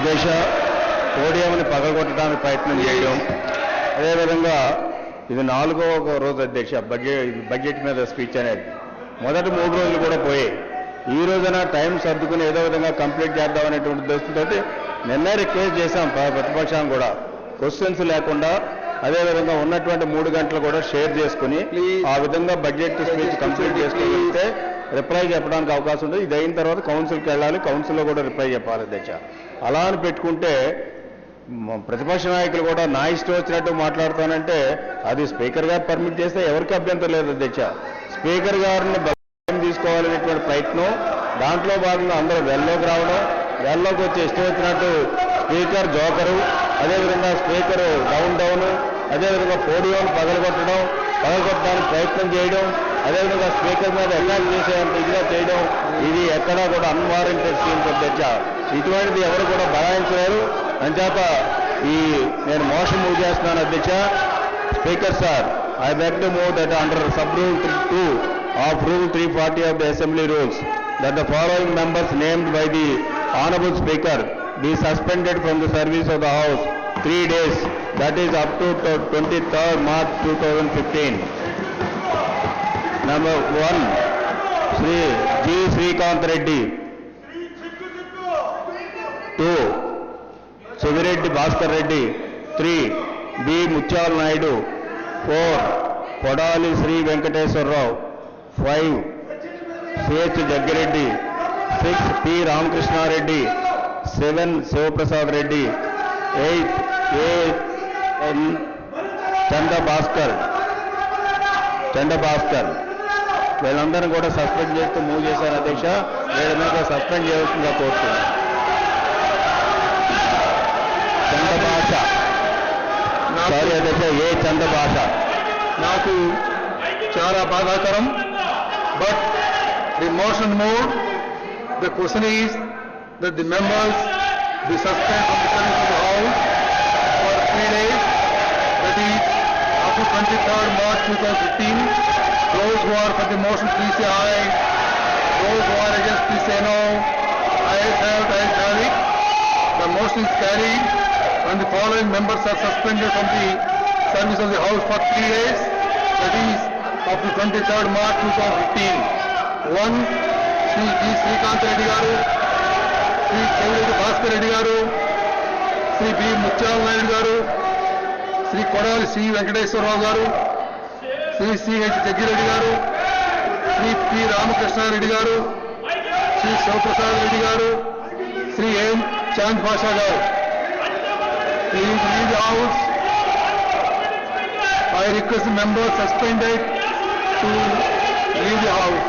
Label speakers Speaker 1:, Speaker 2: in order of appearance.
Speaker 1: అధ్యక్ష పోడియంని పగలగొట్టడానికి ప్రయత్నం చేయడం, అదేవిధంగా ఇది 4వ రోజు అధ్యక్ష బడ్జెట్ మీద స్పీచ్ అనేది. మొదటి 3 రోజులు కూడా పోయాయి. ఈ రోజున టైం సర్దుకుని ఏదో విధంగా కంప్లీట్ చేద్దామనేటువంటి ఉద్దేశంతో నిన్నే రిక్వెస్ట్ చేశాం ప్రతిపక్షాన్ని కూడా, క్వశ్చన్స్ లేకుండా అదేవిధంగా ఉన్నటువంటి 3 గంటలు కూడా షేర్ చేసుకుని ఆ విధంగా బడ్జెట్ స్పీచ్ కంప్లీట్ చేసుకుంటే రిప్లై చెప్పడానికి అవకాశం ఉంది. ఇది అయిన తర్వాత కౌన్సిల్కి వెళ్ళాలి, కౌన్సిల్లో కూడా రిప్లై చెప్పాలి అధ్యక్ష. అలా అని పెట్టుకుంటే ప్రతిపక్ష నాయకులు కూడా నా ఇష్టం వచ్చినట్టు మాట్లాడుతానంటే అది స్పీకర్ గారు పర్మిట్ చేస్తే ఎవరికి అభ్యంతరం లేదు అధ్యక్ష. స్పీకర్ గారిని తీసుకోవాలనేటువంటి ప్రయత్నం, దాంట్లో భాగంగా అందరూ వెల్లోకి రావడం, వెల్లోకి వచ్చి ఇష్టం వచ్చినట్టు స్పీకర్ జోకరు, అదేవిధంగా స్పీకర్ డౌన్, అదేవిధంగా పోడియం పగలగొట్టడానికి ప్రయత్నం చేయడం, అదేవిధంగా స్పీకర్ మీద అటాక్ చేసేంత ఇదిగా చేయడం, ఇది ఎక్కడా కూడా అన్వారెంటెడ్ సీన్స్ అధ్యక్ష. ఇటువంటిది ఎవరు కూడా బలాయించలేరు. అంచేత నేను మోషన్ మూవ్ చేస్తున్నాను అధ్యక్ష. Speaker sir, I beg to move that under sub-rule 2 of Rule 340 of the Assembly Rules, that the following members named by the Honorable Speaker be suspended from the service of the House 3 days, that is up to 23rd March 2015. Number 1, Sri G. Srikanth Reddy. 2, Sivireddy Bhaskar Reddy. 3, B. Mutyal Naidu. 4, Kodali Sri Venkateswar Rao. 5, C.H. Jaggireddy. 6, P. Ramakrishna Reddy. 7, Sivaprasad Reddy. 8, A. N. Chanda Bhaskar. వీళ్ళందరినీ కూడా suspend చేస్తూ move చేశారు అధ్యక్ష. వీళ్ళ మీద suspend చేయవలసిందిగా కోరుతున్నాను. చంద్రభాష, sorry అధ్యక్ష, ఏ చంద్రభాష
Speaker 2: నాకు చాలా బాధాకరం. But the motion move, the question is that the members be suspended from the service of the House for 3 days, that is up to 23rd March 2015. Those who are for the motion, please say aye. Those who are against, please say no. Ayes have it. The motion is carried and the following members are suspended from the service of the House for 3 days, that is up to 23rd March 2015. 1, Sri G. Srikanth Reddy garu, Sri Sivireddy Bhaskar Reddy garu, Sri B. Mutyal Naidu garu, Sri Kodali Sri Venkateswar Rao garu, Sri C.H. Jaggireddy garu, Sri P. Ramakrishna Reddy garu, Sri Sivaprasad Reddy garu, Sri M. Chand Bhasha garu. Please leave the House. I request the members suspended to leave the House.